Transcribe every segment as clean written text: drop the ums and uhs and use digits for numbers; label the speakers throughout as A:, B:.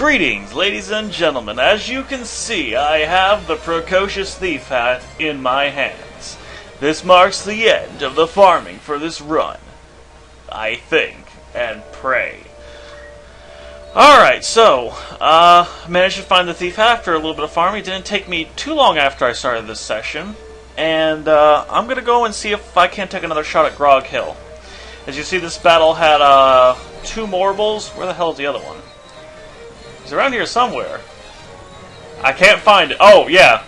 A: Greetings, ladies and gentlemen. As you can see, I have the Precocious Thief hat in my hands. This marks the end of the farming for this run. I think and pray. Alright, so, managed to find the thief hat after a little bit of farming. It didn't take me too long after I started this session. And, I'm gonna go and see if I can't take another shot at Grog Hill. As you see, this battle had, 2 Morbles. Where the hell is the other one? He's around here somewhere. I can't find it. Oh, yeah.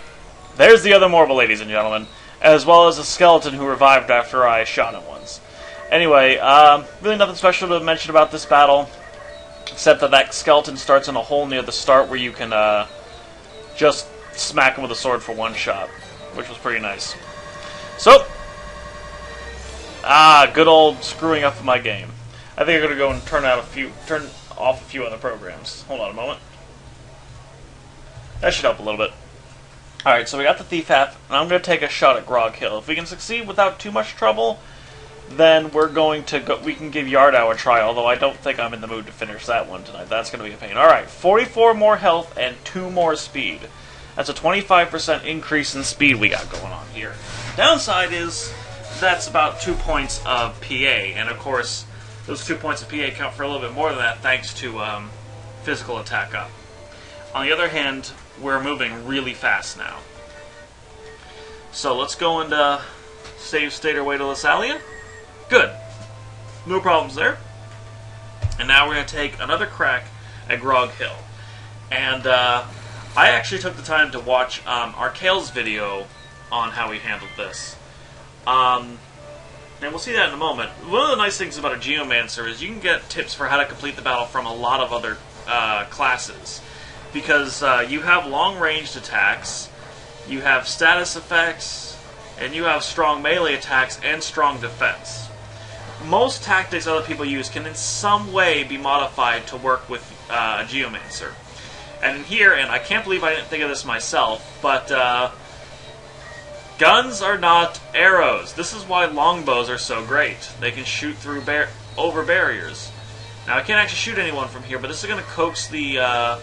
A: There's the other Morble, ladies and gentlemen. As well as a skeleton who revived after I shot him once. Anyway, really nothing special to mention about this battle. Except that skeleton starts in a hole near the start where you can, just smack him with a sword for one shot. Which was pretty nice. So, good old screwing up of my game. I think I'm gonna go and turn off a few other programs. Hold on a moment. That should help a little bit. Alright, so we got the thief hat, and I'm gonna take a shot at Grog Hill. If we can succeed without too much trouble, then we're going to go. We can give Yardow a try, although I don't think I'm in the mood to finish that one tonight. That's gonna be a pain. Alright, 44 more health and 2 more speed. That's a 25% increase in speed we got going on here. Downside is that's about 2 points of PA, and of course, those 2 points of PA count for a little bit more than that thanks to physical attack up. On the other hand, we're moving really fast now. So let's go and save state our way to Lasalia. Good. No problems there. And now we're going to take another crack at Grog Hill. And I actually took the time to watch Arkale's video on how he handled this. And we'll see that in a moment. One of the nice things about a Geomancer is you can get tips for how to complete the battle from a lot of other classes. Because you have long-ranged attacks, you have status effects, and you have strong melee attacks and strong defense. Most tactics other people use can in some way be modified to work with a Geomancer. And in here, and I can't believe I didn't think of this myself, but guns are not arrows. This is why longbows are so great. They can shoot through over barriers. Now I can't actually shoot anyone from here, but this is going to coax the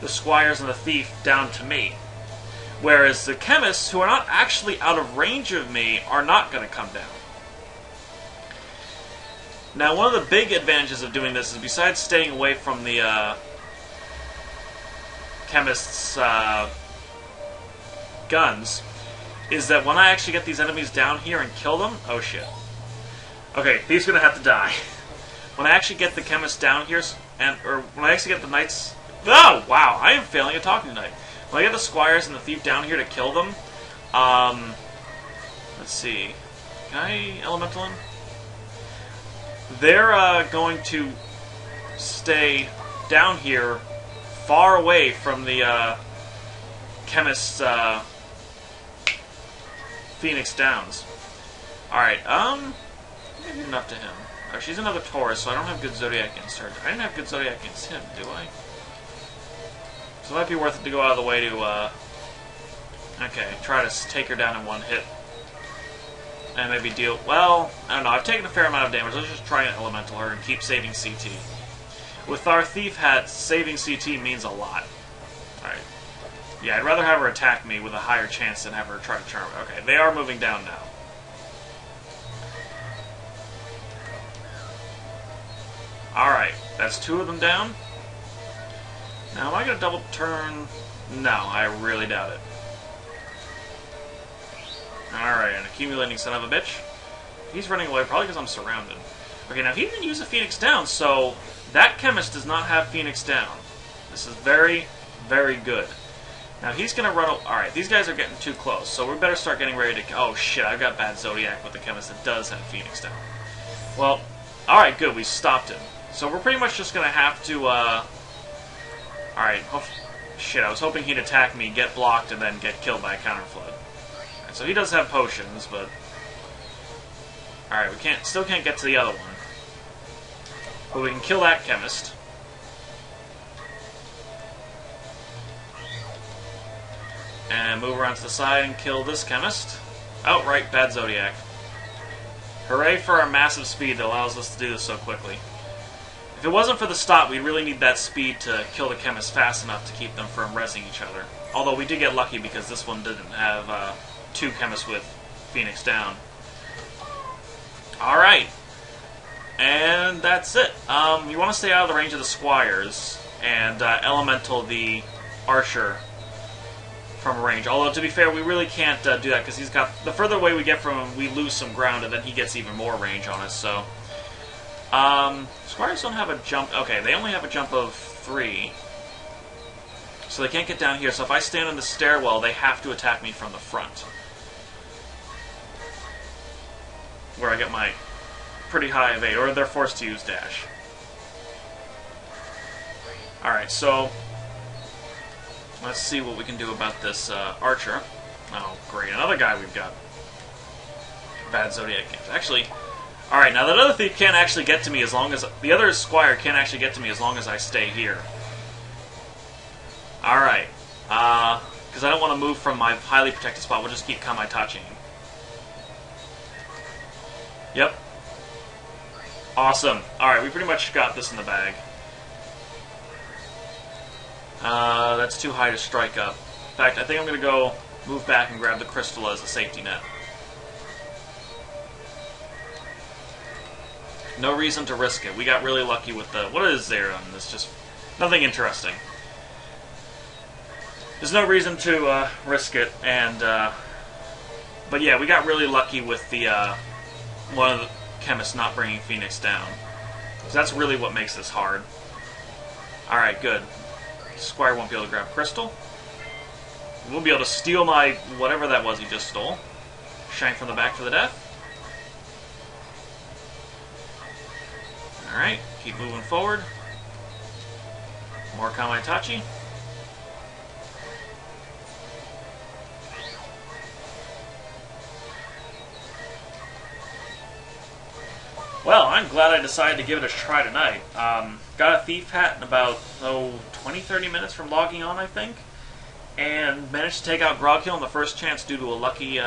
A: squires and the thief down to me. Whereas the chemists, who are not actually out of range of me, are not going to come down. Now one of the big advantages of doing this is, besides staying away from the chemists' guns, is that when I actually get these enemies down here and kill them... Oh shit. Okay, these are going to have to die. When I actually get the chemists down here, or when I actually get the knights... Oh, wow, I am failing at talking tonight. When I get the squires and the thief down here to kill them, let's see, can I elemental him? They're going to stay down here, far away from the chemist's Phoenix Downs. Alright, maybe enough to him. Oh, she's another Taurus, so I don't have good Zodiac against her. I didn't have good Zodiac against him, do I? So it might be worth it to go out of the way to, okay, try to take her down in one hit. And maybe deal... Well, I don't know, I've taken a fair amount of damage. Let's just try and elemental her and keep saving CT. With our thief hat, saving CT means a lot. Alright. Yeah, I'd rather have her attack me with a higher chance than have her try to charm. Okay, they are moving down now. Alright, that's 2 of them down. Now, am I going to double turn? No, I really doubt it. Alright, an accumulating son of a bitch. He's running away, probably because I'm surrounded. Okay, now he didn't use a Phoenix Down, so that chemist does not have Phoenix Down. This is very, very good. Now he's going to run... Alright, these guys are getting too close, so we better start getting ready to... Oh shit, I've got bad Zodiac with the chemist that does have Phoenix Down. Well, alright, good, we stopped him. So we're pretty much just going to have to, Alright, shit, I was hoping he'd attack me, get blocked, and then get killed by a counterflood. Right, so he does have potions, but... Alright, we still can't get to the other one. But we can kill that chemist. And move around to the side and kill this chemist. Outright bad Zodiac. Hooray for our massive speed that allows us to do this so quickly. If it wasn't for the stop, we'd really need that speed to kill the chemists fast enough to keep them from rezzing each other. Although we did get lucky because this one didn't have 2 chemists with Phoenix down. Alright. And that's it. You want to stay out of the range of the squires and elemental the archer from range. Although, to be fair, we really can't do that because he's got... The further away we get from him, we lose some ground, and then he gets even more range on us, so... Squires don't have a jump... Okay, they only have a jump of 3. So they can't get down here, so if I stand in the stairwell, they have to attack me from the front. Where I get my pretty high evade, or they're forced to use dash. Alright, so... Let's see what we can do about this archer. Oh, great. Another guy we've got. Bad Zodiac games. Actually, alright, now that other thief can't actually get to me as long as... The other squire can't actually get to me as long as I stay here. Alright. Because I don't want to move from my highly protected spot. We'll just keep Kamaitachiing. Yep. Awesome. Alright, we pretty much got this in the bag. That's too high to strike up. In fact, I think I'm going to go move back and grab the crystal as a safety net. No reason to risk it. We got really lucky with the... What is there on this? Just nothing interesting. There's no reason to risk it, and... But yeah, we got really lucky with the one of the chemists not bringing Phoenix down. So that's really what makes this hard. Alright, good. Squire won't be able to grab crystal. We'll be able to steal my... whatever that was he just stole. Shank from the back for the death. Alright, keep moving forward. More Kamaitachi. Well, I'm glad I decided to give it a try tonight. Got a thief hat in about, 20-30 minutes from logging on, I think. And managed to take out Groghill on the first chance due to a lucky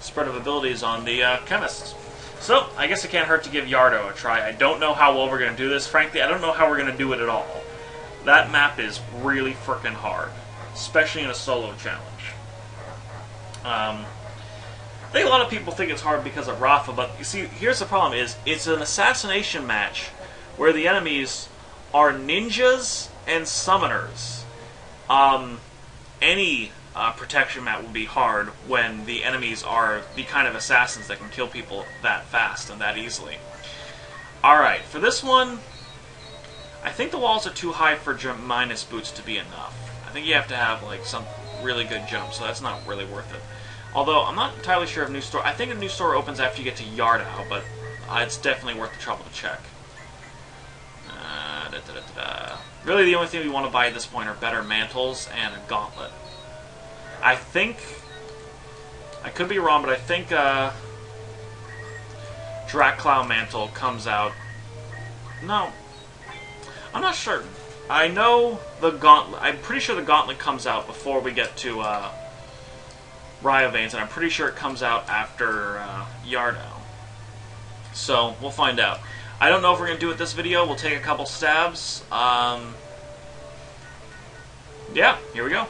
A: spread of abilities on the chemists. So, I guess it can't hurt to give Yardo a try. I don't know how well we're going to do this. Frankly, I don't know how we're going to do it at all. That map is really frickin' hard. Especially in a solo challenge. I think a lot of people think it's hard because of Rafa, but you see, here's the problem is, it's an assassination match where the enemies are ninjas and summoners. Any protection map will be hard when the enemies are the kind of assassins that can kill people that fast and that easily. Alright, for this one, I think the walls are too high for minus boots to be enough. I think you have to have like some really good jump, so that's not really worth it. Although, I'm not entirely sure if new store... I think a new store opens after you get to Yardao, but it's definitely worth the trouble to check. Really, the only thing we want to buy at this point are better mantles and a gauntlet. I think... I could be wrong, but I think Draclow Mantle comes out... No. I'm not certain. I know the gauntlet... I'm pretty sure the gauntlet comes out before we get to... Raya Veins, and I'm pretty sure it comes out after Yardao. So, we'll find out. I don't know if we're going to do it this video. We'll take a couple stabs. Yeah, here we go.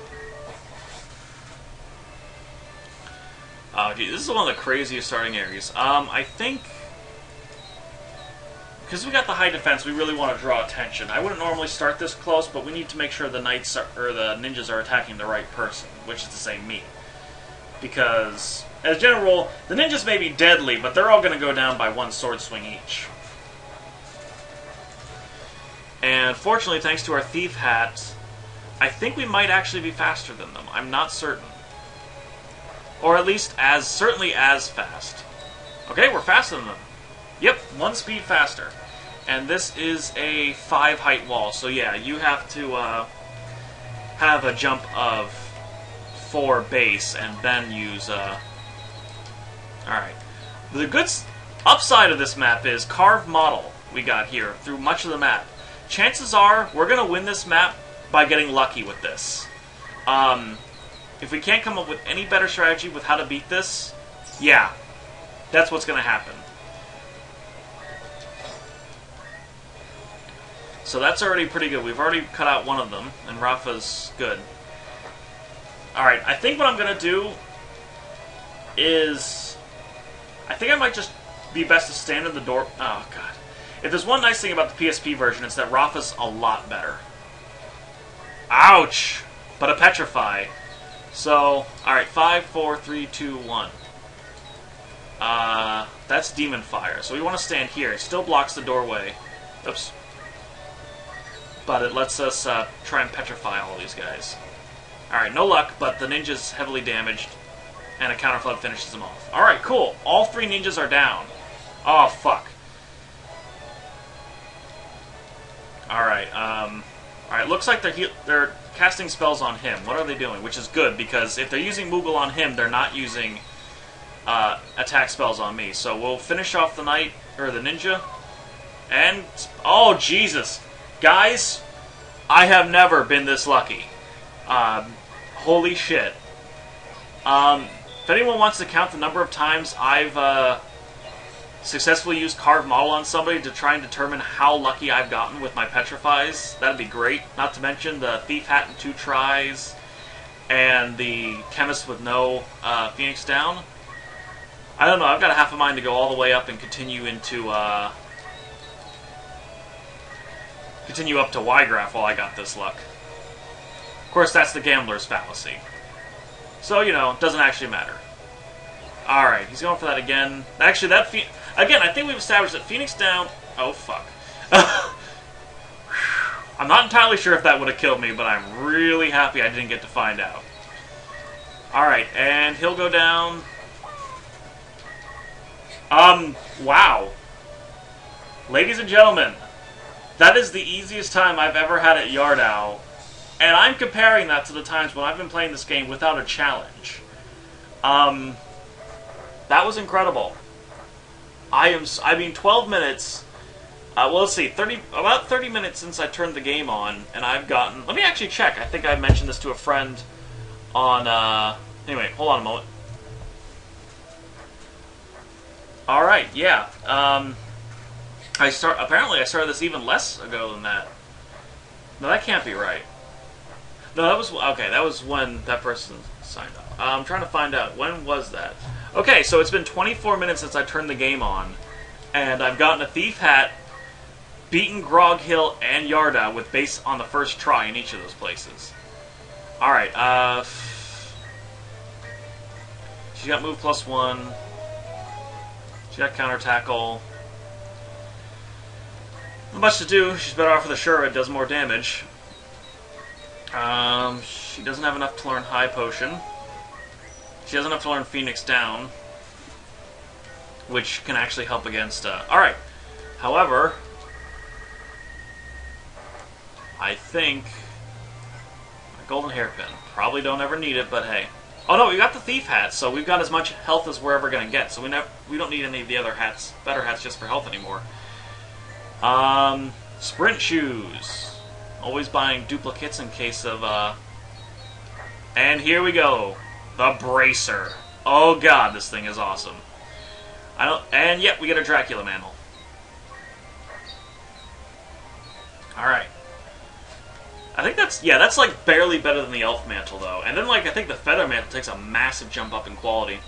A: Oh, gee, this is one of the craziest starting areas. I think... Because we got the high defense, we really want to draw attention. I wouldn't normally start this close, but we need to make sure the knights are, or the ninjas are attacking the right person, which is to say me. Because, as a general rule, the ninjas may be deadly, but they're all going to go down by one sword swing each. And fortunately, thanks to our thief hat, I think we might actually be faster than them. I'm not certain. Or at least certainly as fast. Okay, we're faster than them. Yep, 1 speed faster. And this is a 5 height wall, so yeah, you have to have a jump of 4 base and then use Alright. The good upside of this map is carved model we got here through much of the map. Chances are we're going to win this map by getting lucky with this. If we can't come up with any better strategy with how to beat this, yeah, that's what's going to happen. So that's already pretty good. We've already cut out one of them, and Rafa's good. Alright, I think what I'm going to do is... I think I might just be best to stand in the door... Oh, God. If there's one nice thing about the PSP version, it's that Rafa's a lot better. Ouch! But a Petrify. So, alright, 5, 4, 3, 2, 1. That's Demon Fire. So we want to stand here. It still blocks the doorway. Oops. But it lets us try and petrify all these guys. Alright, no luck, but the ninja's heavily damaged, and a counterflood finishes them off. Alright, cool. All 3 ninjas are down. Oh, fuck. Alright, alright, looks like they're casting spells on him. What are they doing? Which is good, because if they're using Moogle on him, they're not using attack spells on me. So we'll finish off the knight, or the ninja, and... Oh, Jesus! Guys, I have never been this lucky. Holy shit. If anyone wants to count the number of times I've successfully used Carved Model on somebody to try and determine how lucky I've gotten with my Petrifies, that'd be great. Not to mention the Thief Hat in 2 tries, and the Chemist with no Phoenix down. I don't know, I've got a half a mind to go all the way up and continue into, continue up to Weigraf while I got this luck. Of course, that's the gambler's fallacy. So, you know, it doesn't actually matter. Alright, he's going for that again. Actually, that... Again, I think we've established that Phoenix down... Oh, fuck. I'm not entirely sure if that would have killed me, but I'm really happy I didn't get to find out. Alright, and he'll go down... Wow. Ladies and gentlemen, that is the easiest time I've ever had at Yardao, and I'm comparing that to the times when I've been playing this game without a challenge. That was incredible. I mean, 12 minutes, well, let's see, about 30 minutes since I turned the game on, and I've gotten, let me actually check, I think I mentioned this to a friend on, anyway, hold on a moment. Alright, yeah, apparently I started this even less ago than that. No, that can't be right. No, that was, okay, that was when that person signed up. I'm trying to find out, when was that? Okay, so it's been 24 minutes since I turned the game on, and I've gotten a Thief Hat, beaten Grog Hill, and Yarda with base on the first try in each of those places. Alright, she got move +1, she got counter tackle. Not much to do, she's better off with a Shura, it does more damage. She doesn't have enough to learn High Potion. She has enough to learn Phoenix Down, which can actually help against... Alright. However, I think... a Golden Hairpin. Probably don't ever need it, but hey. Oh no, we got the Thief Hat, so we've got as much health as we're ever going to get. So we don't need any of the other hats, better hats just for health anymore. Sprint Shoes. Always buying duplicates in case of... And here we go. The Bracer. Oh god, this thing is awesome. And yep, we get a Dracula Mantle. Alright. I think that's like barely better than the Elf Mantle though. And then like I think the Feather Mantle takes a massive jump up in quality.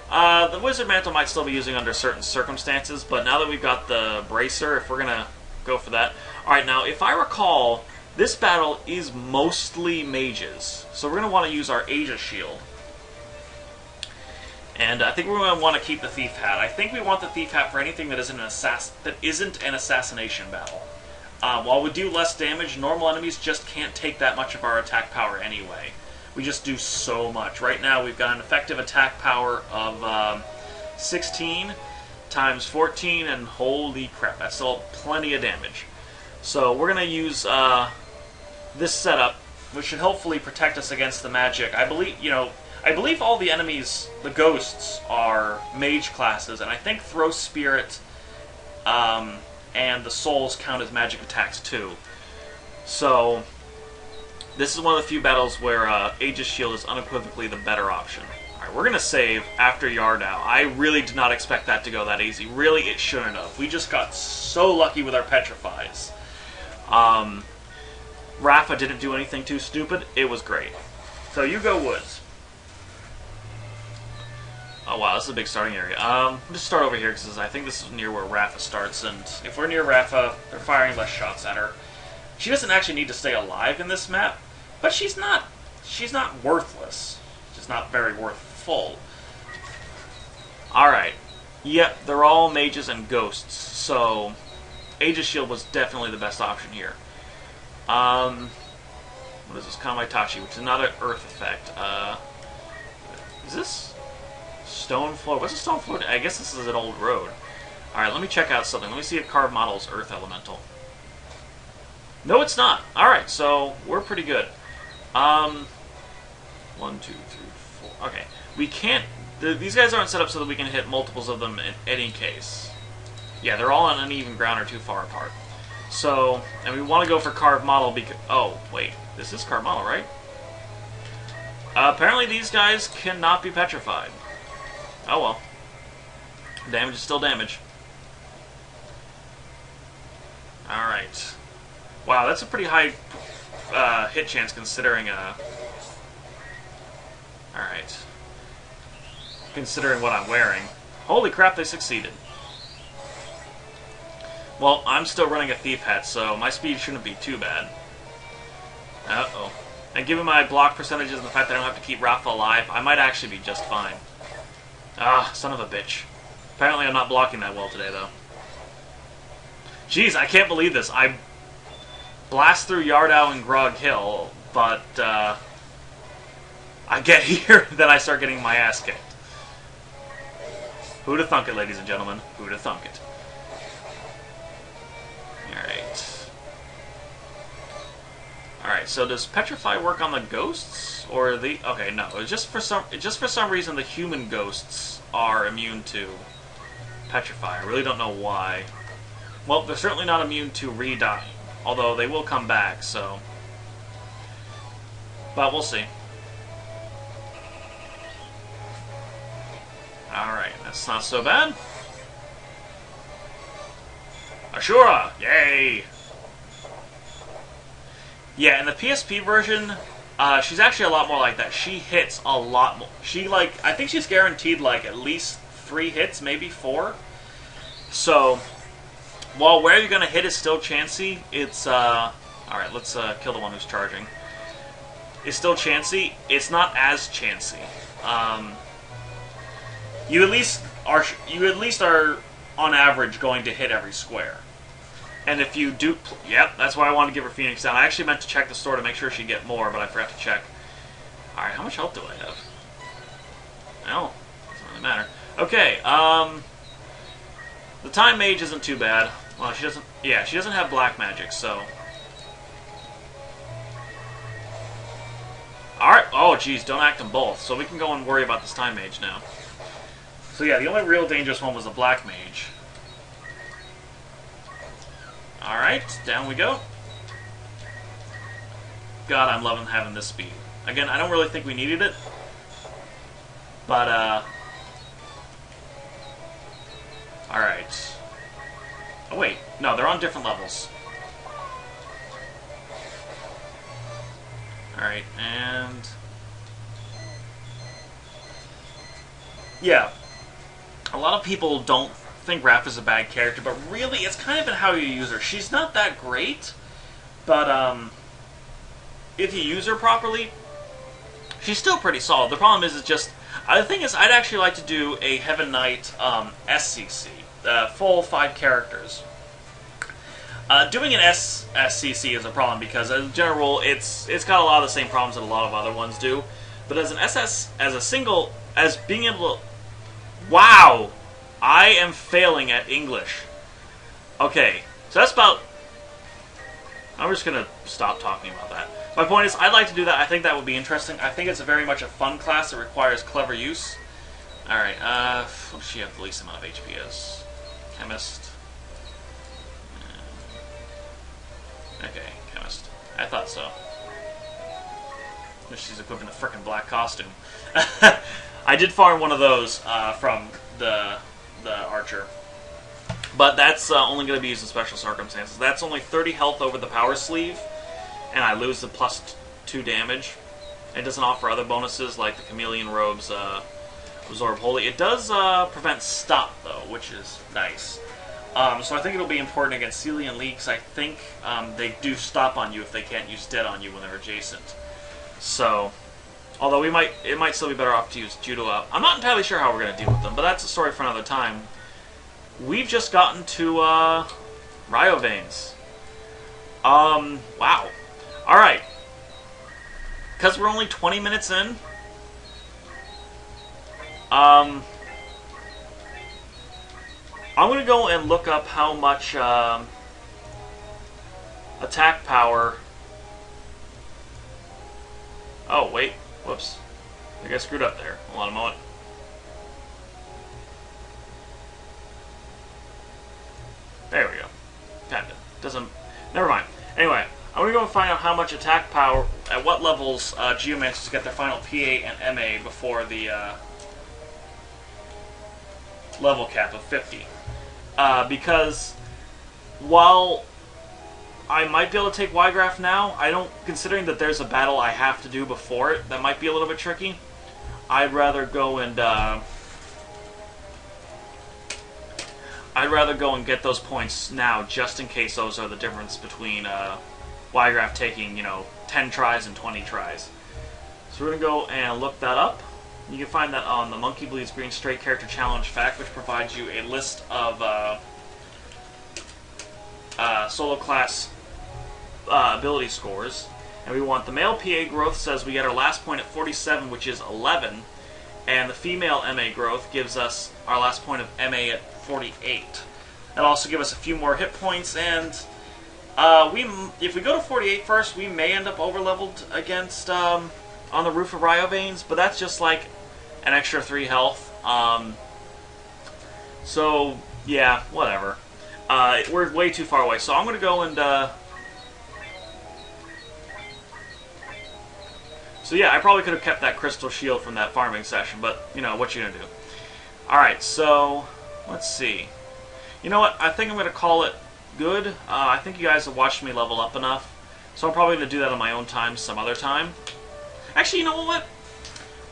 A: The Wizard Mantle might still be using under certain circumstances, but now that we've got the Bracer, if we're gonna go for that. Alright, now if I recall, this battle is mostly mages. So we're gonna want to use our Aegis Shield. And I think we're going to want to keep the Thief Hat. I think we want the Thief Hat for anything that isn't an assassination battle. While we do less damage, normal enemies just can't take that much of our attack power anyway. We just do so much. Right now we've got an effective attack power of 16 times 14, and holy crap, that's still plenty of damage. So we're going to use this setup, which should hopefully protect us against the magic. I believe all the enemies, the ghosts, are mage classes, and I think Throw Spirit and the souls count as magic attacks too. So, this is one of the few battles where Aegis Shield is unequivocally the better option. Alright, we're going to save after Yardao. I really did not expect that to go that easy. Really, it shouldn't have. We just got so lucky with our Petrifies. Rafa didn't do anything too stupid. It was great. So you go Woods. Oh wow, this is a big starting area. I'll just start over here because I think this is near where Rafa starts, and if we're near Rafa, they're firing less shots at her. She doesn't actually need to stay alive in this map, but she's not worthless. She's not very worthful. Alright. Yep, they're all mages and ghosts, so Aegis Shield was definitely the best option here. What is this? Kamaitachi, which is another earth effect. Is this stone floor? What's a stone floor? I guess this is an old road. Alright, let me check out something. Let me see if carved model is earth elemental. No, it's not. Alright, so we're pretty good. 1, 2, 3, 4. Okay. We can't... These guys aren't set up so that we can hit multiples of them in any case. Yeah, they're all on uneven ground or too far apart. So, and we want to go for carved model because... Oh, wait. This is carved model, right? Apparently these guys cannot be petrified. Oh well. Damage is still damage. Alright. Wow, that's a pretty high hit chance considering... Alright. Considering what I'm wearing. Holy crap, they succeeded. Well, I'm still running a thief hat, so my speed shouldn't be too bad. Uh-oh. And given my block percentages and the fact that I don't have to keep Rafa alive, I might actually be just fine. Ah, son of a bitch. Apparently I'm not blocking that well today, though. Jeez, I can't believe this. I blast through Yardau and Grog Hill, but I get here, then I start getting my ass kicked. Who'da thunk it, ladies and gentlemen? Who'da thunk it? Alright. Alright, so does Petrify work on the ghosts? Or the... Okay, no. It's just for some reason the human ghosts are immune to Petrify. I really don't know why. Well, they're certainly not immune to re-dying. Although they will come back, so... But we'll see. Alright, that's not so bad. Ashura! Yay! Yeah, in the PSP version, she's actually a lot more like that. She hits a lot more. I think she's guaranteed, at least 3 hits, maybe 4. So, while where you're gonna hit is still chancy, it's, alright, let's, kill the one who's charging. It's still chancy. It's not as chancy. You at least are on average going to hit every square. And if you do... Yep, that's why I wanted to give her Phoenix down. I actually meant to check the store to make sure she'd get more, but I forgot to check. Alright, how much health do I have? Well, doesn't really matter. Okay, the Time Mage isn't too bad. Well, she doesn't... Yeah, she doesn't have black magic, so... Alright, oh jeez, don't act them both. So we can go and worry about this Time Mage now. So yeah, the only real dangerous one was the black mage. Alright, down we go. God, I'm loving having this speed. Again, I don't really think we needed it. But, alright. Oh wait, no, they're on different levels. Alright, and... Yeah. A lot of people don't think Raph is a bad character, but really, it's kind of in how you use her. She's not that great, but if you use her properly, she's still pretty solid. The problem is, the thing is, I'd actually like to do a Heaven Knight SCC, full 5 characters. Doing an SCC is a problem because, as a general rule, it's got a lot of the same problems that a lot of other ones do. But as an SS, as being able to... Wow! I am failing at English. Okay, so that's about... I'm just going to stop talking about that. My point is, I'd like to do that. I think that would be interesting. I think it's very much a fun class that requires clever use. Alright, what does she have the least amount of HP as? Chemist. Okay, Chemist. I thought so. She's equipped in a frickin' black costume. I did farm one of those from the Archer. But that's only going to be used in special circumstances. That's only 30 health over the power sleeve, and I lose the +2 damage. It doesn't offer other bonuses like the Chameleon Robe's Absorb Holy. It does prevent stop, though, which is nice. So I think it'll be important against Celian Leaks. I think they do stop on you if they can't use Dead on you when they're adjacent. So, although it might still be better off to use Judo up. I'm not entirely sure how we're going to deal with them, but that's a story for another time. We've just gotten to Ryo Veins. Wow. Alright. Because we're only 20 minutes in, I'm going to go and look up how much attack power... Oh, wait. Whoops. I think I screwed up there. Hold on a moment. There we go. Kinda. Doesn't... Never mind. Anyway, I'm going to go and find out how much attack power, at what levels Geomancers get their final PA and MA before the level cap of 50. Because while I might be able to take Weigraf now, considering that there's a battle I have to do before it, that might be a little bit tricky. I'd rather go and get those points now, just in case those are the difference between Weigraf taking, 10 tries and 20 tries. So we're going to go and look that up. You can find that on the Monkey Bleeds Green Straight Character Challenge Fact, which provides you a list of solo class ability scores. And we want the male PA growth says we get our last point at 47, which is 11. And the female MA growth gives us our last point of MA at 48. That'll also give us a few more hit points, and if we go to 48 first, we may end up overleveled against on the Roof of Ryo Veins, but that's just like an extra 3 health. So yeah, whatever. We're way too far away, so I'm going to go and so yeah, I probably could have kept that crystal shield from that farming session, but what you gonna do? Alright, so let's see. You know what? I think I'm going to call it good. I think you guys have watched me level up enough, so I'm probably going to do that on my own time some other time. Actually, you know what?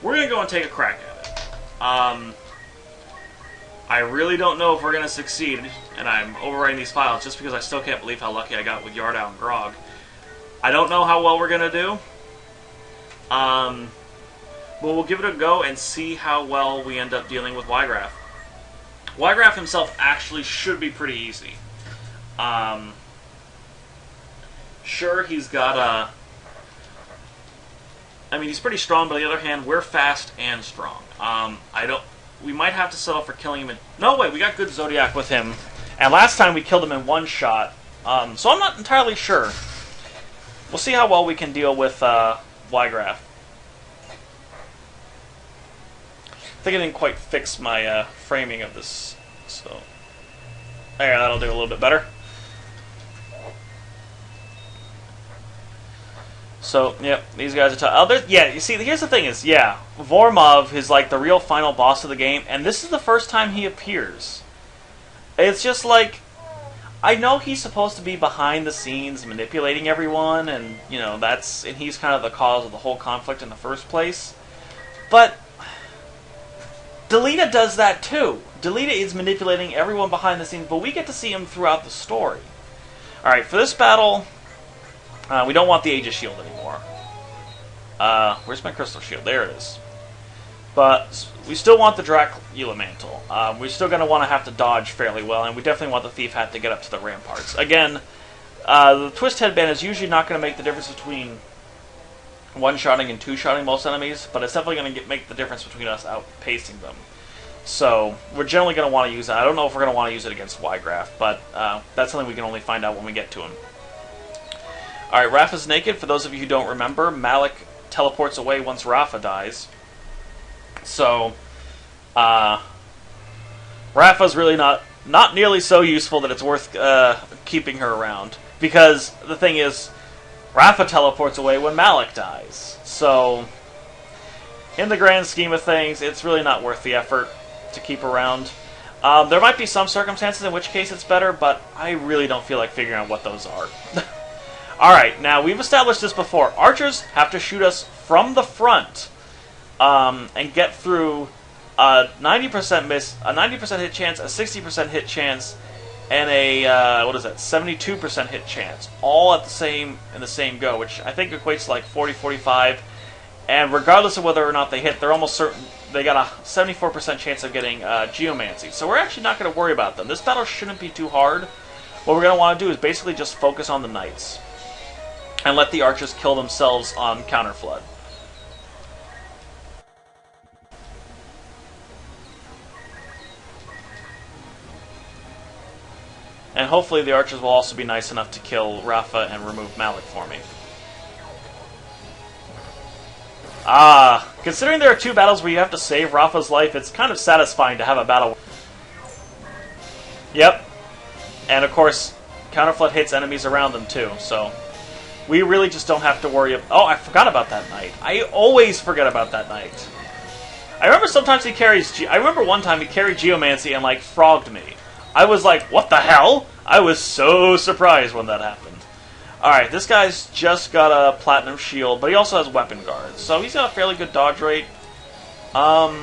A: We're going to go and take a crack at it. I really don't know if we're going to succeed, and I'm overwriting these files just because I still can't believe how lucky I got with Yardow and Grog. I don't know how well we're going to do. But we'll give it a go and see how well we end up dealing with Weigraf. Weigraf himself actually should be pretty easy. Sure, he's got I mean, he's pretty strong, but on the other hand, we're fast and strong. We might have to settle for killing him in... No, wait, we got good Zodiac with him. And last time we killed him in one shot. So I'm not entirely sure. We'll see how well we can deal with Weigraf. I think I didn't quite fix my framing of this, so there, that'll do a little bit better. So, yep, these guys are tough. Yeah, you see, here's the thing is, yeah, Vormov is like the real final boss of the game, and this is the first time he appears. It's just like, I know he's supposed to be behind the scenes manipulating everyone, and, and he's kind of the cause of the whole conflict in the first place, but Delita does that too. Delita is manipulating everyone behind the scenes, but we get to see him throughout the story. Alright, for this battle, we don't want the Aegis Shield anymore. Where's my Crystal Shield? There it is. But we still want the Dracula Mantle. We're still going to want to have to dodge fairly well, and we definitely want the Thief Hat to get up to the ramparts. Again, the Twist Headband is usually not going to make the difference between one-shotting and two-shotting most enemies, but it's definitely going to make the difference between us outpacing them. So, we're generally going to want to use that. I don't know if we're going to want to use it against Weigraf, but that's something we can only find out when we get to him. Alright, Rafa's naked. For those of you who don't remember, Malik teleports away once Rafa dies. So, Rafa's really not nearly so useful that it's worth keeping her around. Because the thing is, Rafa teleports away when Malik dies. So, in the grand scheme of things, it's really not worth the effort to keep around. There might be some circumstances in which case it's better, but I really don't feel like figuring out what those are. Alright, now we've established this before. Archers have to shoot us from the front and get through a 90% miss, a 90% hit chance, a 60% hit chance, and a 72% hit chance, all at in the same go, which I think equates to like 40-45. And regardless of whether or not they hit, they're almost certain they got a 74% chance of getting Geomancy. So we're actually not going to worry about them. This battle shouldn't be too hard. What we're going to want to do is basically just focus on the knights and let the archers kill themselves on counterflood. And hopefully the archers will also be nice enough to kill Rafa and remove Malik for me. Considering there are 2 battles where you have to save Rafa's life, it's kind of satisfying to have a battle. Yep. And of course, counterflood hits enemies around them too, so we really just don't have to worry about... Oh, I forgot about that knight. I always forget about that knight. I remember sometimes he carries... I remember one time he carried Geomancy and, like, frogged me. I was like, what the hell? I was so surprised when that happened. Alright, this guy's just got a platinum shield, but he also has weapon guards, so he's got a fairly good dodge rate. Let's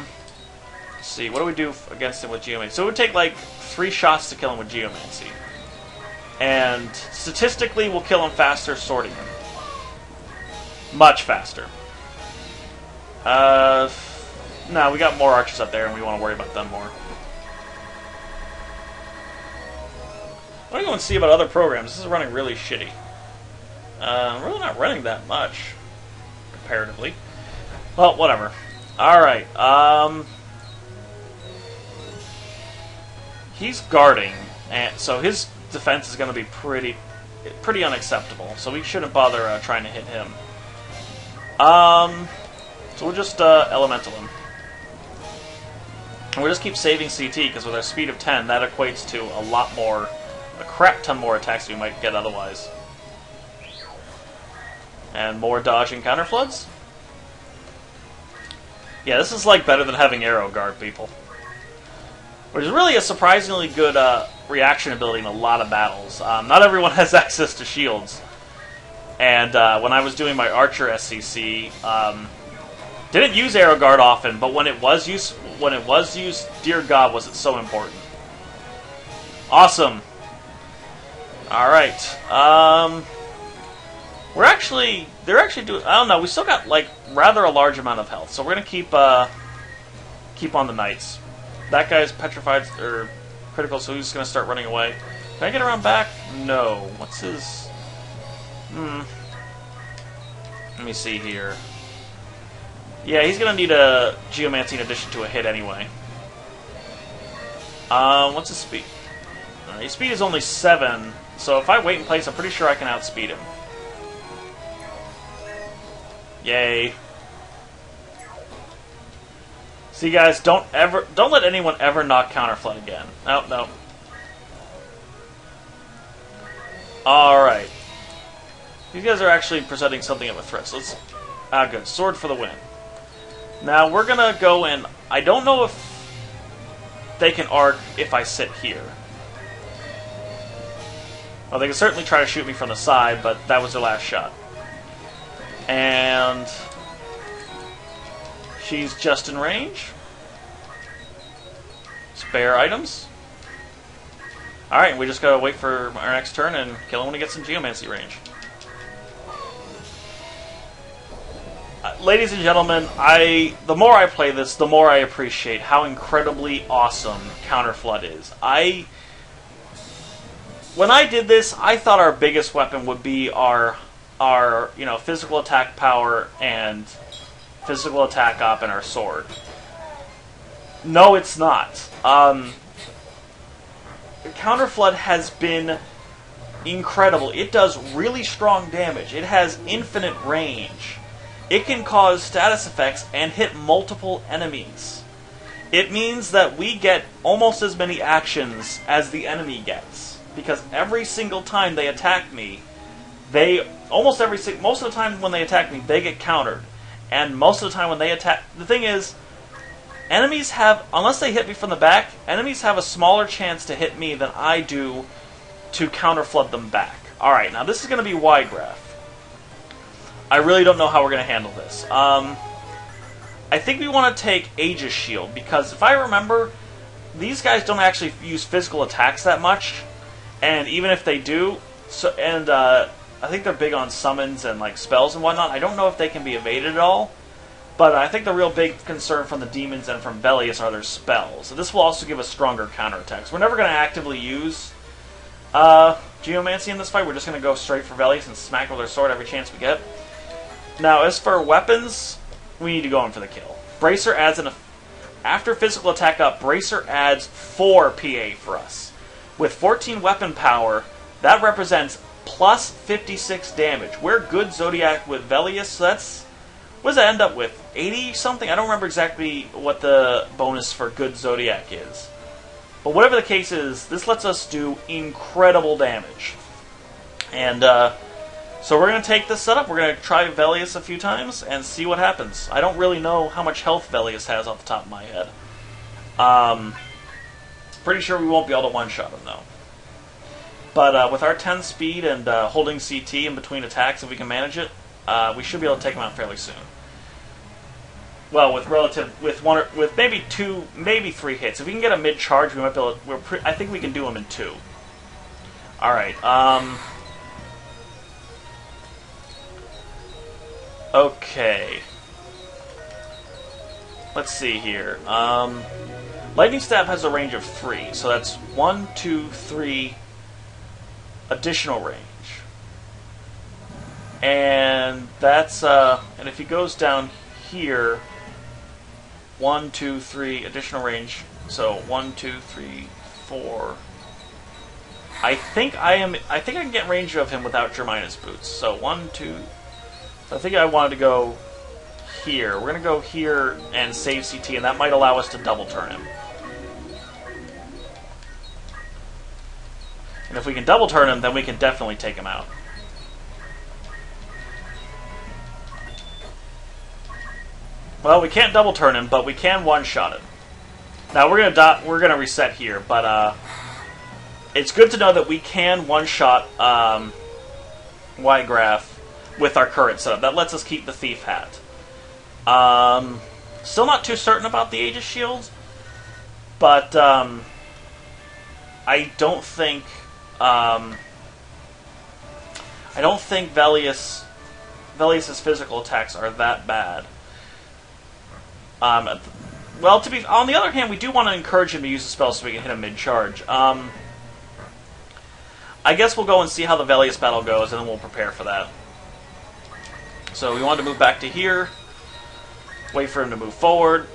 A: see, what do we do against him with Geomancy? So it would take like 3 shots to kill him with Geomancy. And statistically, we'll kill him faster sorting him. Much faster. No, we got more archers up there, and we want to worry about them more. I'm going to go and see about other programs. This is running really shitty. I'm really not running that much, comparatively. Well, whatever. Alright, he's guarding, and so his defense is going to be pretty unacceptable, so we shouldn't bother trying to hit him. So we'll just elemental him. And we'll just keep saving CT, because with our speed of 10, that equates to a crap ton more attacks than we might get otherwise. And more dodge and counterfloods? Yeah, this is like better than having arrow guard people. Which is really a surprisingly good reaction ability in a lot of battles. Not everyone has access to shields. And when I was doing my archer SCC, didn't use arrow guard often, but when it was used, dear God, was it so important. Awesome. Alright, they're actually doing, I don't know, we still got, like, rather a large amount of health, so we're gonna keep on the knights. That guy's petrified, or critical, so he's gonna start running away. Can I get around back? No. What's his... Let me see here. Yeah, he's gonna need a Geomancy in addition to a hit anyway. What's his speed? His speed is only 7, so if I wait in place, I'm pretty sure I can outspeed him. Yay. See, guys, don't let anyone ever knock counterflood again. No. Alright. These guys are actually presenting something of a threat, so let's... good. Sword for the win. Now, we're gonna go and... I don't know if they can arc if I sit here. Well, they can certainly try to shoot me from the side, but that was their last shot. And... she's just in range. Spare items. Alright, we just gotta wait for our next turn and kill him when he gets in Geomancy range. Ladies and gentlemen, the more I play this, the more I appreciate how incredibly awesome Counterflood is. When I did this, I thought our biggest weapon would be our physical attack power and physical attack op and our sword. No, it's not. Counterflood has been incredible. It does really strong damage. It has infinite range. It can cause status effects and hit multiple enemies. It means that we get almost as many actions as the enemy gets. Because every single time they attack me, most of the time when they attack me, they get countered. And most of the time when they attack... The thing is, enemies have, unless they hit me from the back, enemies have a smaller chance to hit me than I do to counter-flood them back. Alright, now this is going to be Weigraf. I really don't know how we're going to handle this. I think we want to take Aegis Shield, because if I remember, these guys don't actually use physical attacks that much, and even if they do, I think they're big on summons and like spells and whatnot. I don't know if they can be evaded at all, but I think the real big concern from the demons and from Velius are their spells. So this will also give us stronger counterattacks. We're never going to actively use Geomancer in this fight. We're just going to go straight for Velius and smack with our sword every chance we get. Now, as for weapons, we need to go in for the kill. Bracer adds after physical attack up, Bracer adds 4 PA for us. With 14 weapon power, that represents plus 56 damage. We're good Zodiac with Velius, so that's... What does that end up with? 80 something? I don't remember exactly what the bonus for good Zodiac is. But whatever the case is, this lets us do incredible damage. And, so we're going to take this setup, we're going to try Velius a few times, and see what happens. I don't really know how much health Velius has off the top of my head. Pretty sure we won't be able to one-shot him, though. But with our 10 speed and holding CT in between attacks, if we can manage it, we should be able to take him out fairly soon. Well, with maybe 2, maybe 3 hits. If we can get a mid-charge, we might be able to, I think we can do him in 2. Alright, okay. Let's see here. Lightning Stab has a range of 3, so that's 1, 2, 3 additional range. And that's, and if he goes down here, 1, 2, 3 additional range, so 1, 2, 3, 4. I think I can get range of him without Germina's boots. So 1, 2. So I think I wanted to go here. We're going to go here and save CT, and that might allow us to double turn him. And if we can double turn him, then we can definitely take him out. Well, we can't double turn him, but we can one-shot him. Now we're gonna reset here, but it's good to know that we can one-shot Weigraf with our current setup. That lets us keep the Thief Hat. Still not too certain about the Aegis Shield, but I don't think Velius's physical attacks are that bad. Well, on the other hand, we do want to encourage him to use the spell so we can hit him mid-charge. I guess we'll go and see how the Velius battle goes, and then we'll prepare for that. So we wanted to move back to here, wait for him to move forward.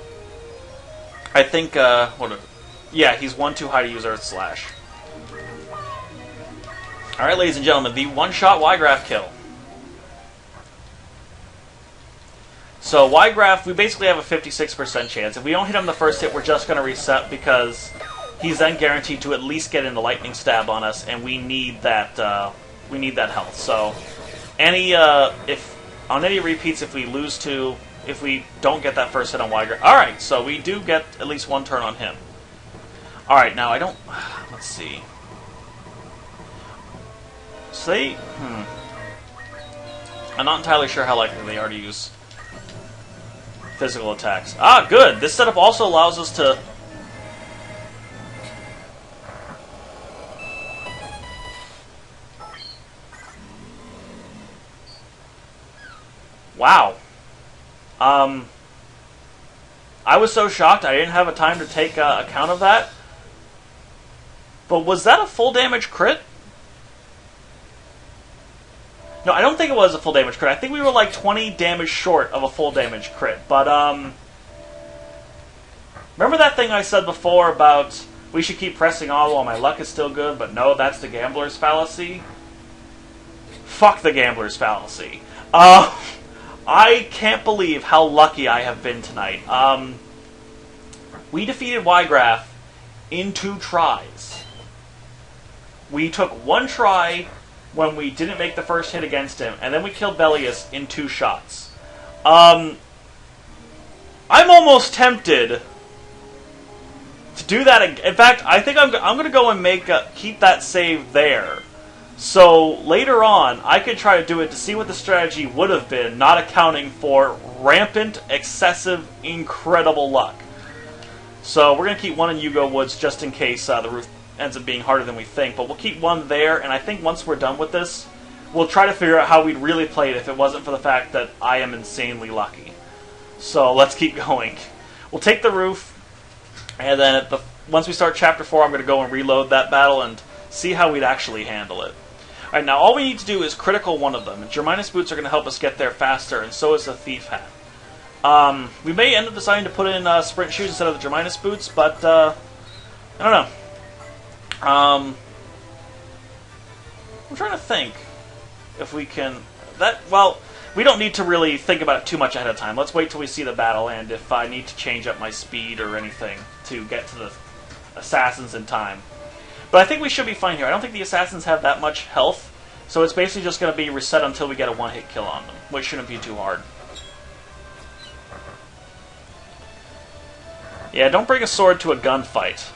A: I think, yeah, he's 1 too high to use Earth Slash. Alright, ladies and gentlemen, the one-shot Weigraf kill. So Weigraf, we basically have a 56% chance. If we don't hit him the first hit, we're just going to reset because he's then guaranteed to at least get into Lightning Stab on us, and we need that health. So if on any repeats, if we don't get that first hit on Weigraf, all right. So we do get at least 1 turn on him. All right, now let's see. So I'm not entirely sure how likely they are to use physical attacks. Ah, good. This setup also allows us to... Wow. I was so shocked I didn't have a time to take account of that. But was that a full damage crit? No, I don't think it was a full damage crit. I think we were like 20 damage short of a full damage crit. But, remember that thing I said before about we should keep pressing on while my luck is still good, but no, that's the gambler's fallacy? Fuck the gambler's fallacy. I can't believe how lucky I have been tonight. We defeated Weigraf in 2 tries. We took 1 try when we didn't make the first hit against him, and then we killed Velius in 2 shots. I'm almost tempted To do that, in fact, I think I'm going to go and keep that save there. So later on, I could try to do it to see what the strategy would have been, not accounting for rampant, excessive, incredible luck. So we're going to keep one in Yugo Woods just in case the roof ends up being harder than we think. But we'll keep one there, and I think once we're done with this, we'll try to figure out how we'd really play it if it wasn't for the fact that I am insanely lucky. So let's keep going. We'll take the roof, and then once we start Chapter 4, I'm going to go and reload that battle and see how we'd actually handle it. Alright, now all we need to do is critical one of them. And Geomancer boots are going to help us get there faster, and so is the Thief Hat. We may end up deciding to put in sprint shoes instead of the Geomancer boots, but I don't know. I'm trying to think if we can... Well, we don't need to really think about it too much ahead of time. Let's wait till we see the battle, and if I need to change up my speed or anything to get to the assassins in time. But I think we should be fine here. I don't think the assassins have that much health, so it's basically just going to be reset until we get a one-hit kill on them, which shouldn't be too hard. Yeah, don't bring a sword to a gunfight.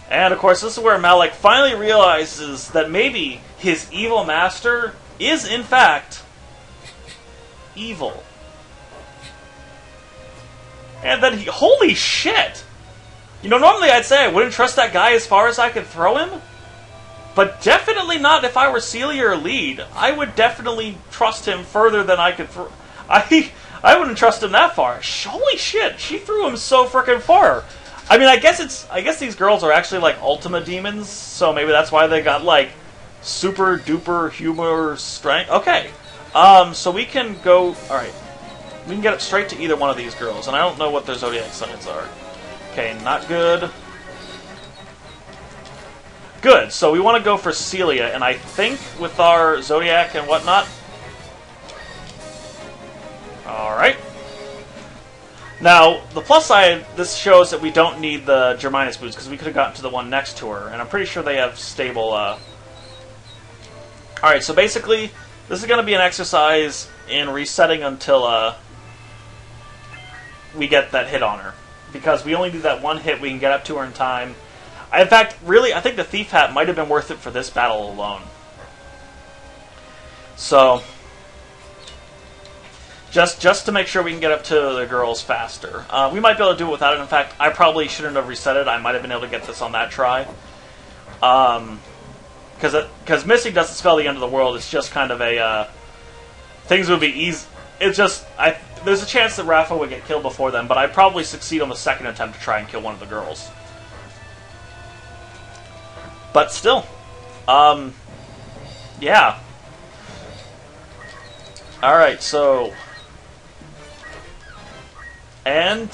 A: And, of course, this is where Malik finally realizes that maybe his evil master is, in fact, evil. And then he... Holy shit! You know, normally I'd say I wouldn't trust that guy as far as I could throw him. But definitely not if I were Celia or Lead. I would definitely trust him further than I could throw... I wouldn't trust him that far. Holy shit, she threw him so frickin' far. I mean, I guess these girls are actually like Ultima demons, so maybe that's why they got like super duper humor strength. Okay. So we can go... Alright. We can get up straight to either one of these girls, and I don't know what their zodiac signs are. Okay, not good. Good, so we want to go for Celia, and I think with our zodiac and whatnot... Alright. Now, the plus side, this shows that we don't need the Geomancer boots, because we could have gotten to the one next to her, and I'm pretty sure they have stable... Alright, so basically, this is going to be an exercise in resetting until we get that hit on her. Because we only do that one hit, we can get up to her in time. In fact, really, I think the Thief Hat might have been worth it for this battle alone. So... Just to make sure we can get up to the girls faster. We might be able to do it without it. In fact, I probably shouldn't have reset it. I might have been able to get this on that try. Because missing doesn't spell the end of the world. It's just kind of a... things would be easy. It's just... there's a chance that Rafa would get killed before them, but I'd probably succeed on the second attempt to try and kill one of the girls. But still. Yeah. Alright, so... And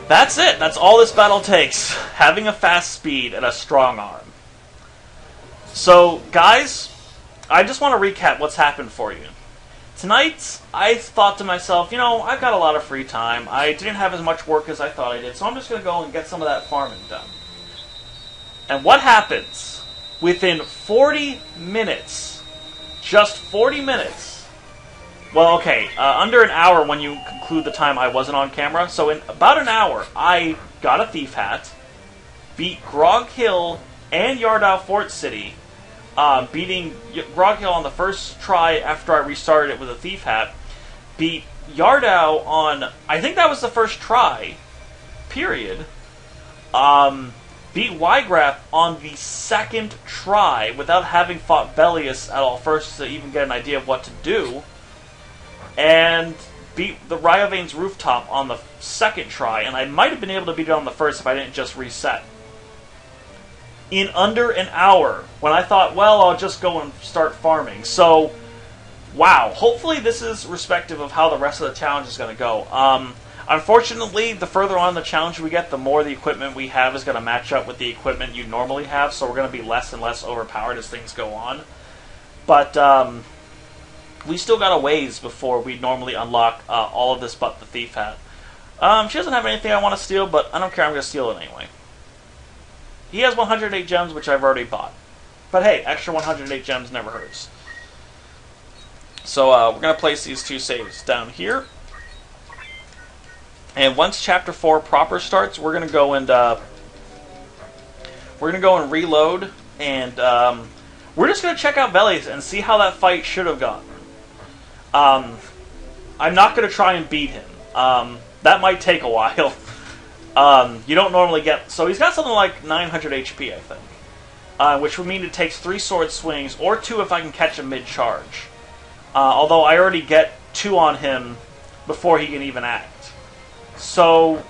A: that's it. That's all this battle takes. Having a fast speed and a strong arm. So, guys, I just want to recap what's happened for you. Tonight, I thought to myself, you know, I've got a lot of free time. I didn't have as much work as I thought I did, so I'm just going to go and get some of that farming done. And what happens? Within 40 minutes, just 40 minutes, well, okay, under an hour when you conclude the time I wasn't on camera. So in about an hour, I got a Thief Hat, beat Grog Hill and Yardau Fort City, beating Grog Hill on the first try after I restarted it with a Thief Hat, beat Yardau on, I think that was the first try, period, beat Weigraf on the second try without having fought Velius at all first to even get an idea of what to do, and beat the Ryovane's rooftop on the second try, and I might have been able to beat it on the first if I didn't just reset. In under an hour, when I thought, well, I'll just go and start farming. So, wow. Hopefully this is respective of how the rest of the challenge is going to go. Unfortunately, the further on the challenge we get, the more the equipment we have is going to match up with the equipment you normally have, so we're going to be less and less overpowered as things go on. But, we still got a ways before we normally unlock all of this but the Thief Hat. She doesn't have anything I want to steal, but I don't care, I'm going to steal it anyway. He has 108 gems, which I've already bought. But hey, extra 108 gems never hurts. So we're going to place these two saves down here. And once Chapter 4 proper starts, we're gonna go and reload, and we're just gonna check out Velius and see how that fight should have gone. I'm not gonna try and beat him. That might take a while. You don't normally get... So he's got something like 900 HP, I think. Which would mean it takes 3 sword swings, or 2 if I can catch him mid-charge. Although I already get 2 on him before he can even act. So,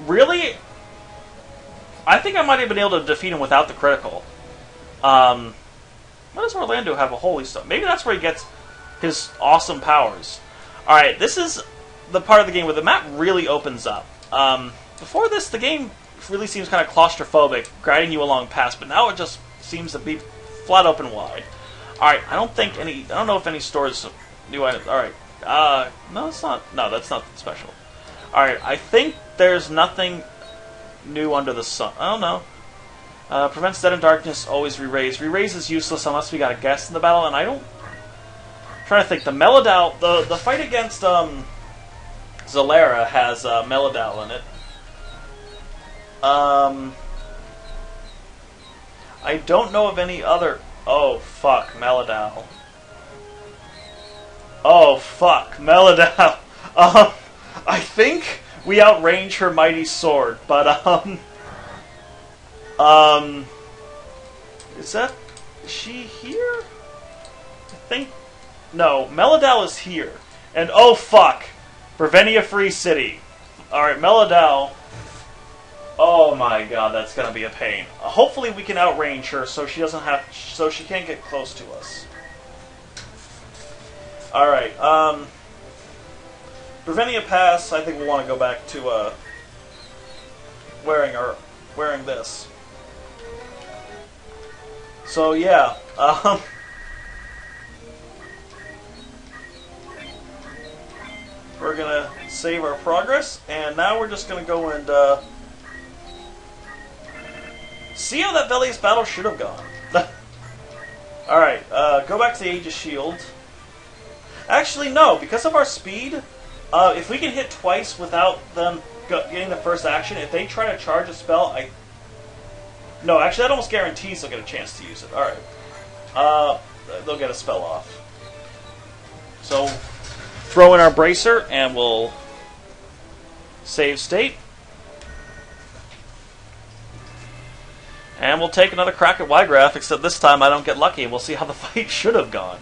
A: really, I think I might have been able to defeat him without the critical. What does Orlando have a holy stone? Maybe that's where he gets his awesome powers. Alright, this is the part of the game where the map really opens up. Before this, the game really seems kind of claustrophobic, guiding you along paths, but now it just seems to be flat open wide. Alright, I don't know if any stores do items. Alright, no, it's not. No, that's not special. Alright, I think there's nothing new under the sun. I don't know. Prevents dead and darkness, always re-raise. Re-raise is useless unless we got a guest in the battle, and I don't... I'm trying to think. The Melodal... The fight against Zalera has Melodal in it. I don't know of any other... Oh, fuck. Melodal. Oh, fuck. Melodal. I think we outrange her mighty sword, but, is she here? I think... No, Melodal is here. And, oh, fuck. Brevenia Free City. Alright, Melodal... Oh my god, that's gonna be a pain. Hopefully we can outrange her so she can't get close to us. Alright, Brevenia Pass, I think we'll want to go back to, wearing this. So, yeah, we're gonna save our progress, and now we're just gonna go and, see how that Velius battle should have gone. Alright, go back to the Age of Shield. Actually, no, because of our speed, if we can hit twice without them getting the first action, if they try to charge a spell, No, actually, that almost guarantees they'll get a chance to use it. Alright. They'll get a spell off. So, throw in our Bracer, and we'll save state. And we'll take another crack at Weigraf, except this time I don't get lucky, and we'll see how the fight should have gone.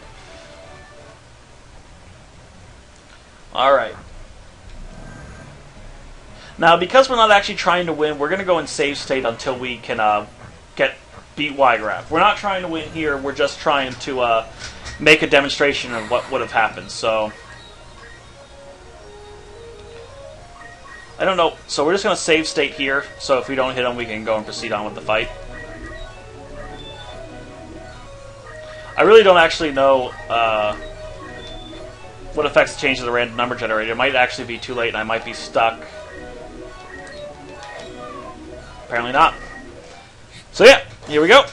A: Alright. Now, because we're not actually trying to win, we're going to go in save state until we can beat Weigraf. We're not trying to win here, we're just trying to make a demonstration of what would have happened, so... I don't know, so we're just going to save state here, so if we don't hit him, we can go and proceed on with the fight. I really don't actually know what affects the change of the random number generator. It might actually be too late, and I might be stuck. Apparently not. So yeah, here we go.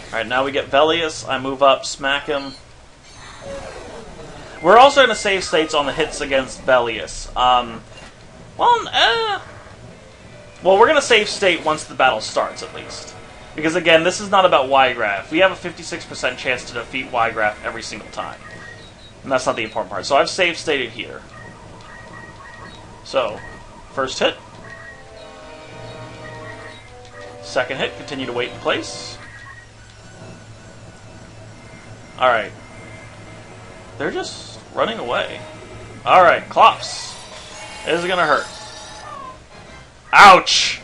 A: Alright, now we get Velius. I move up, smack him. We're also going to save states on the hits against Velius. Well, we're going to save state once the battle starts, at least. Because, again, this is not about Weigraf. We have a 56% chance to defeat Weigraf every single time. And that's not the important part. So I've save stated here. So, first hit. Second hit, continue to wait in place. Alright. They're just running away. Alright, Clops. This is gonna hurt. Ouch!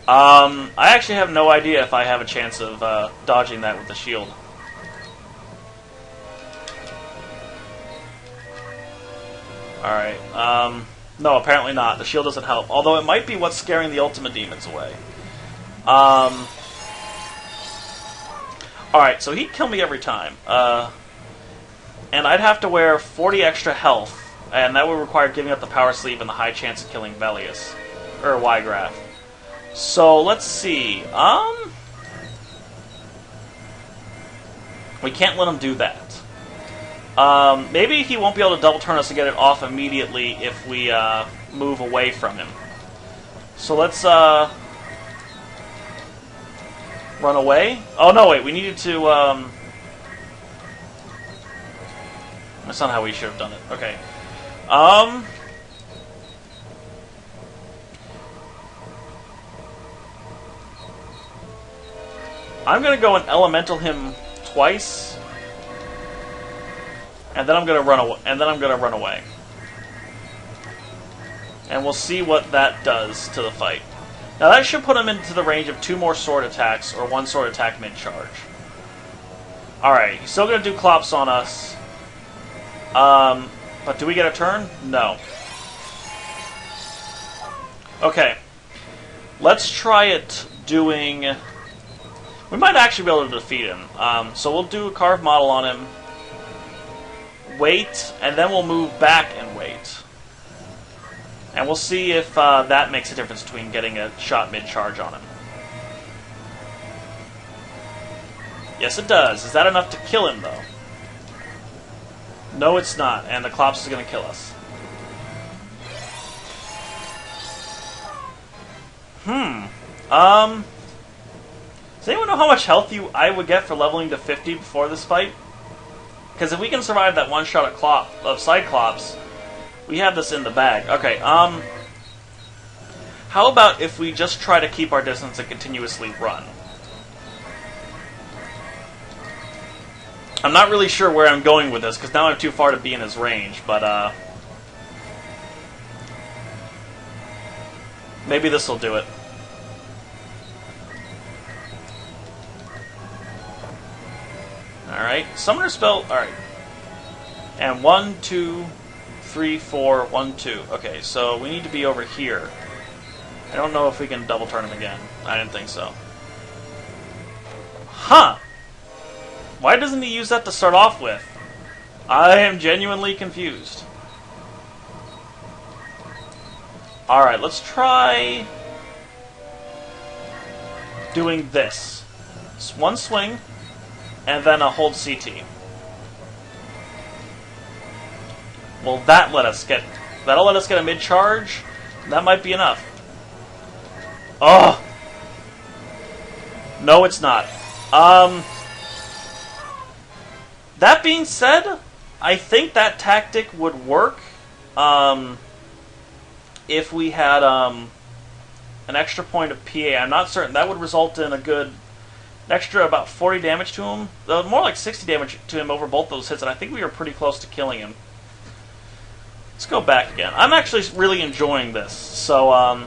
A: I actually have no idea if I have a chance of dodging that with the shield. Alright, no, apparently not. The shield doesn't help. Although it might be what's scaring the Ultimate Demons away. Alright, so he'd kill me every time. And I'd have to wear 40 extra health, and that would require giving up the Power Sleeve and the high chance of killing Velius. Or Weigraf. So, let's see. We can't let him do that. Maybe he won't be able to double turn us and get it off immediately if we move away from him. So let's run away. Oh, no, wait. We needed to... That's not how we should have done it. Okay. I'm going to go and elemental him twice. And then I'm going to run away. And we'll see what that does to the fight. Now that should put him into the range of 2 more sword attacks or 1 sword attack mid-charge. Alright, he's still going to do clops on us. But do we get a turn? No. Okay. Let's try it doing... We might actually be able to defeat him. So we'll do a carved model on him. Wait, and then we'll move back and wait. And we'll see if that makes a difference between getting a shot mid-charge on him. Yes, it does. Is that enough to kill him, though? No, it's not. And the Klops is going to kill us. Does anyone know how much health I would get for leveling to 50 before this fight? Because if we can survive that one shot of Cyclops, we have this in the bag. Okay, how about if we just try to keep our distance and continuously run? I'm not really sure where I'm going with this, because now I'm too far to be in his range, but, maybe this will do it. Alright, Summoner Spell, alright. And 1, 2, 3, 4, 1, 2. Okay, so we need to be over here. I don't know if we can double turn him again. I didn't think so. Huh! Why doesn't he use that to start off with? I am genuinely confused. Alright, let's try doing this. It's one swing, and then a hold CT. Well, that'll let us get a mid-charge. That might be enough. Oh! No, it's not. That being said, I think that tactic would work if we had an extra point of PA. I'm not certain. That would result in an extra about 40 damage to him. More like 60 damage to him over both those hits, and I think we were pretty close to killing him. Let's go back again. I'm actually really enjoying this. So,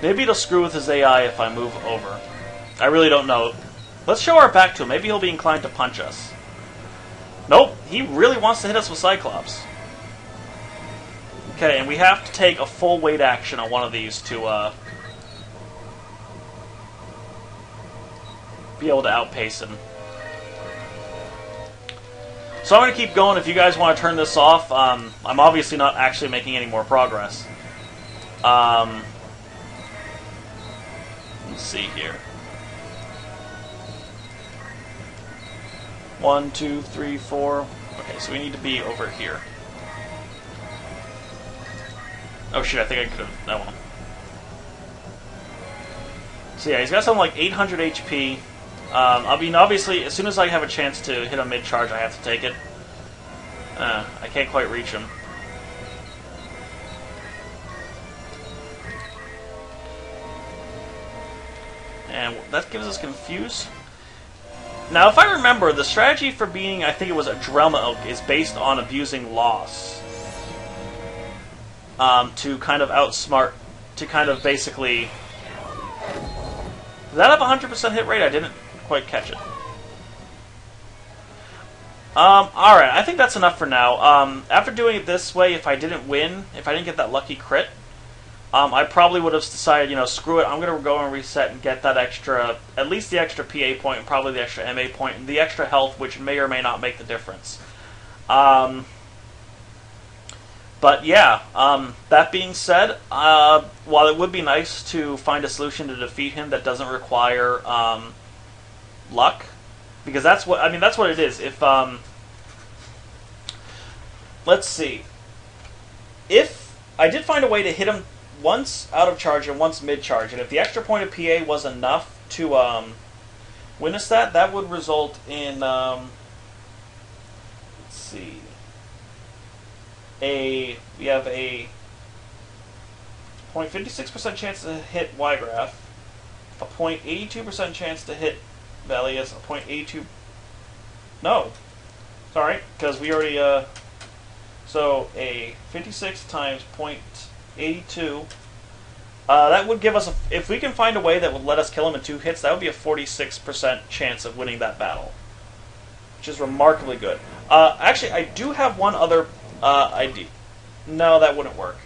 A: maybe it'll screw with his AI if I move over. I really don't know. Let's show our back to him. Maybe he'll be inclined to punch us. Nope, he really wants to hit us with Cyclops. Okay, and we have to take a full weight action on one of these to be able to outpace him. So I'm going to keep going. If you guys want to turn this off, I'm obviously not actually making any more progress. Let's see here. 1, 2, 3, 4. Okay, so we need to be over here. Oh shit, I think I could have... That one. So yeah, he's got something like 800 HP. I mean, obviously, as soon as I have a chance to hit a mid-charge, I have to take it. I can't quite reach him. And that gives us Confuse. Now, if I remember, the strategy for being, I think it was a Drelma Elk, is based on abusing loss. To kind of outsmart, to kind of basically... Does that have a 100% hit rate? I didn't quite catch it. Alright, I think that's enough for now. After doing it this way, if I didn't win, if I didn't get that lucky crit, I probably would have decided, you know, screw it, I'm going to go and reset and get that extra, at least the extra PA point, and probably the extra MA point, and the extra health, which may or may not make the difference. But But yeah, that being said, while it would be nice to find a solution to defeat him that doesn't require luck, because that's what it is. If let's see, if I did find a way to hit him once out of charge and once mid charge, and if the extra point of PA was enough to witness that, that would result in let's see. We have a 0.56% chance to hit Weigraf, a 0.82% chance to hit Velius, a 0.82. No, sorry, because we already. So a 56 times 0.82. That would give us if we can find a way that would let us kill him in 2 hits, that would be a 46% chance of winning that battle, which is remarkably good. Actually, I do have one other. ID. No, that wouldn't work.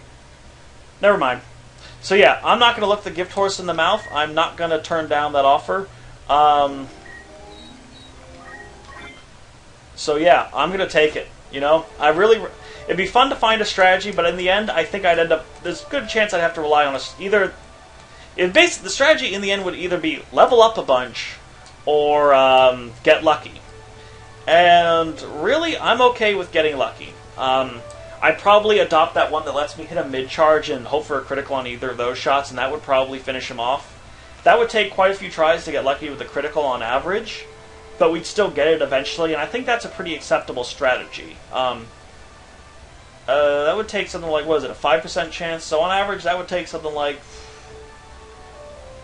A: Never mind. So yeah, I'm not going to look the gift horse in the mouth. I'm not going to turn down that offer. So yeah, I'm going to take it. You know, it'd be fun to find a strategy, but in the end, I think I'd end up. There's a good chance I'd have to rely on the strategy in the end would either be level up a bunch or get lucky. And really, I'm okay with getting lucky. I'd probably adopt that one that lets me hit a mid-charge and hope for a critical on either of those shots, and that would probably finish him off. That would take quite a few tries to get lucky with a critical on average, but we'd still get it eventually, and I think that's a pretty acceptable strategy. That would take something like, what is it, a 5% chance? So on average, that would take something like,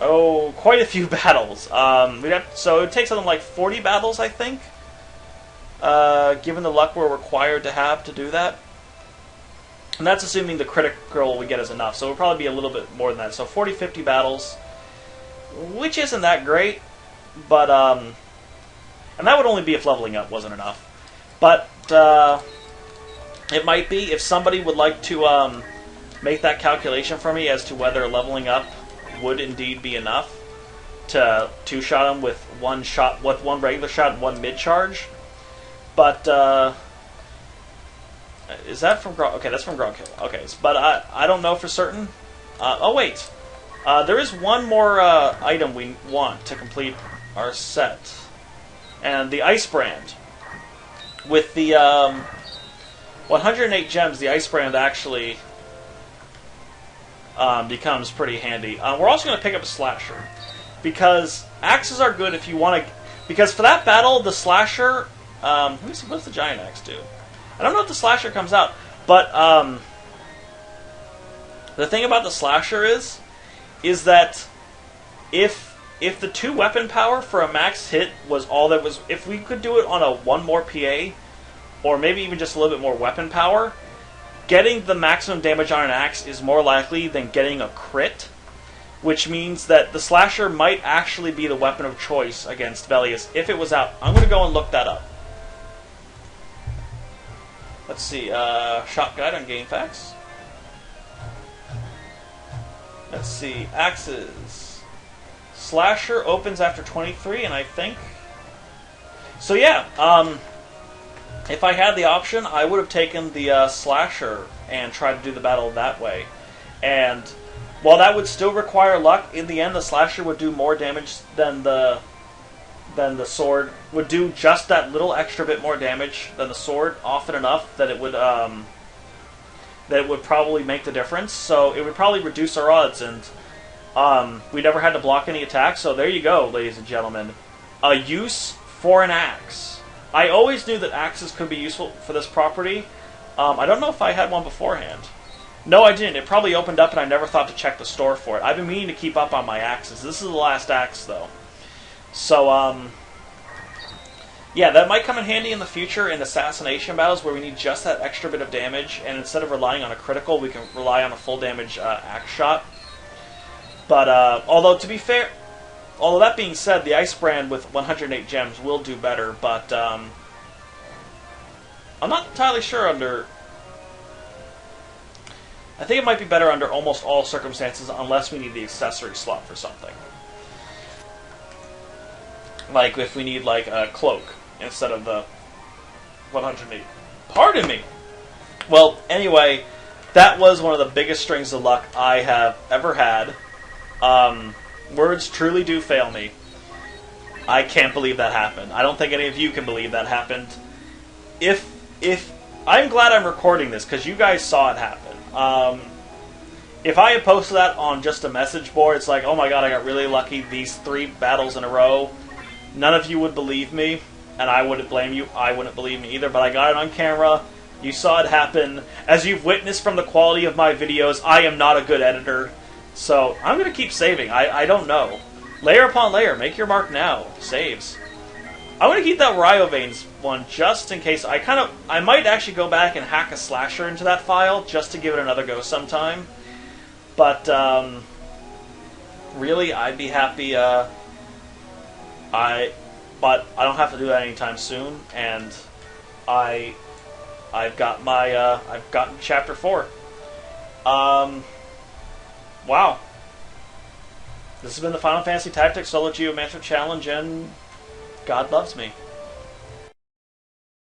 A: quite a few battles. So it would take something like 40 battles, I think. Given the luck we're required to have to do that. And that's assuming the critical we get is enough. So it would probably be a little bit more than that. So 40, 50 battles, which isn't that great. But, and that would only be if leveling up wasn't enough. But, it might be. If somebody would like to make that calculation for me as to whether leveling up would indeed be enough to two-shot him with one regular shot and one mid-charge. But, is that from Grog? Okay, that's from Grog. Okay, but I don't know for certain. Wait. There is one more item we want to complete our set. And the Ice Brand. With the 108 gems, the Ice Brand actually becomes pretty handy. We're also going to pick up a Slasher. Because axes are good if you want to... Because for that battle, the Slasher... let me see, what's the Giant Axe do? I don't know if the Slasher comes out, but the thing about the Slasher is that if the 2 weapon power for a max hit was all that was... If we could do it on a 1 more PA, or maybe even just a little bit more weapon power, getting the maximum damage on an axe is more likely than getting a crit, which means that the Slasher might actually be the weapon of choice against Velius if it was out. I'm going to go and look that up. Let's see, shop guide on GameFAQs. Let's see, axes. Slasher opens after 23, and I think... So yeah, if I had the option, I would have taken the Slasher and tried to do the battle that way. And while that would still require luck, in the end the Slasher would do more damage than the sword. Would do just that little extra bit more damage than the sword, often enough that it would probably make the difference. So it would probably reduce our odds, and we never had to block any attacks. So there you go, ladies and gentlemen. A use for an axe. I always knew that axes could be useful for this property. I don't know if I had one beforehand. No, I didn't. It probably opened up and I never thought to check the store for it. I've been meaning to keep up on my axes. This is the last axe, though. So, yeah, that might come in handy in the future in assassination battles where we need just that extra bit of damage, and instead of relying on a critical, we can rely on a full damage axe shot. But, although, to be fair, although that being said, the Ice Brand with 108 gems will do better, but, I'm not entirely sure under... I think it might be better under almost all circumstances unless we need the accessory slot for something. Like if we need like a cloak instead of the 108. Pardon me! Well, anyway, That was one of the biggest strings of luck I have ever had. Words truly do fail me. I can't believe that happened. I don't think any of you can believe that happened. If I'm glad I'm recording this because you guys saw it happen. If I had posted that on just a message board, it's like, oh my god, I got really lucky these 3 battles in a row. None of you would believe me, and I wouldn't blame you. I wouldn't believe me either, but I got it on camera. You saw it happen. As you've witnessed from the quality of my videos, I am not a good editor. So, I'm going to keep saving. I don't know. Layer upon layer. Make your mark now. Saves. I'm going to keep that Ryovanes one just in case. I might actually go back and hack a slasher into that file just to give it another go sometime. But, really, I'd be happy, but I don't have to do that anytime soon, and I've got my, I've gotten Chapter 4. Wow. This has been the Final Fantasy Tactics Solo Geomancer Challenge, and God loves me.